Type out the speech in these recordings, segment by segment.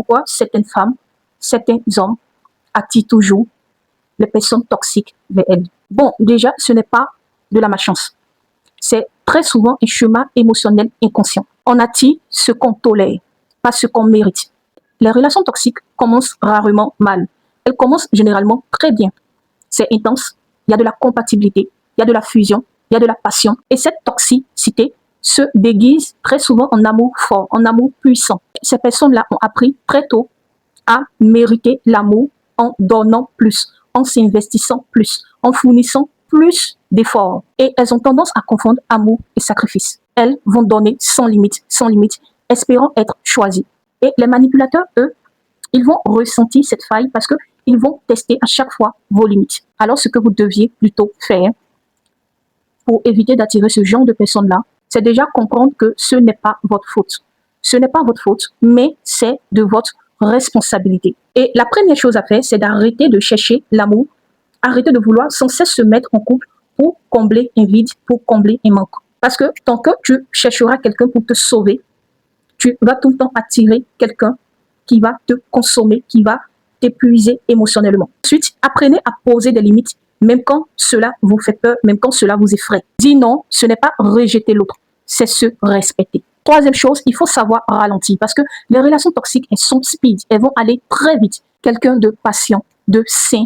pourquoi certaines femmes, certains hommes attirent toujours les personnes toxiques vers elles. Bon, déjà, ce n'est pas de la malchance. C'est très souvent un chemin émotionnel inconscient. On attire ce qu'on tolère, pas ce qu'on mérite. Les relations toxiques commencent rarement mal. Elles commencent généralement très bien. C'est intense, il y a de la compatibilité, il y a de la fusion, il y a de la passion. Et cette toxicité se déguise très souvent en amour fort, en amour puissant. Ces personnes-là ont appris très tôt à mériter l'amour en donnant plus, en s'investissant plus, en fournissant plus d'efforts. Et elles ont tendance à confondre amour et sacrifice. Elles vont donner sans limite, espérant être choisies. Et les manipulateurs, eux, ils vont ressentir cette faille parce qu'ils vont tester à chaque fois vos limites. Alors, ce que vous deviez plutôt faire pour éviter d'attirer ce genre de personnes-là, c'est déjà comprendre que ce n'est pas votre faute. Ce n'est pas votre faute, mais c'est de votre responsabilité. Et la première chose à faire, c'est d'arrêter de chercher l'amour, arrêter de vouloir sans cesse se mettre en couple pour combler un vide, pour combler un manque. Parce que tant que tu chercheras quelqu'un pour te sauver, tu vas tout le temps attirer quelqu'un qui va te consommer, qui va t'épuiser émotionnellement. Ensuite, apprenez à poser des limites, même quand cela vous fait peur, même quand cela vous effraie. Dis non, ce n'est pas rejeter l'autre, c'est se respecter. Troisième chose, il faut savoir ralentir parce que les relations toxiques, elles sont speed, elles vont aller très vite. Quelqu'un de patient, de sain,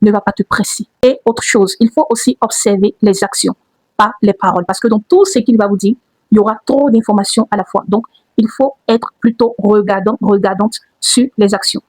ne va pas te presser. Et autre chose, il faut aussi observer les actions, pas les paroles. Parce que dans tout ce qu'il va vous dire, il y aura trop d'informations à la fois. Donc, il faut être plutôt regardante sur les actions.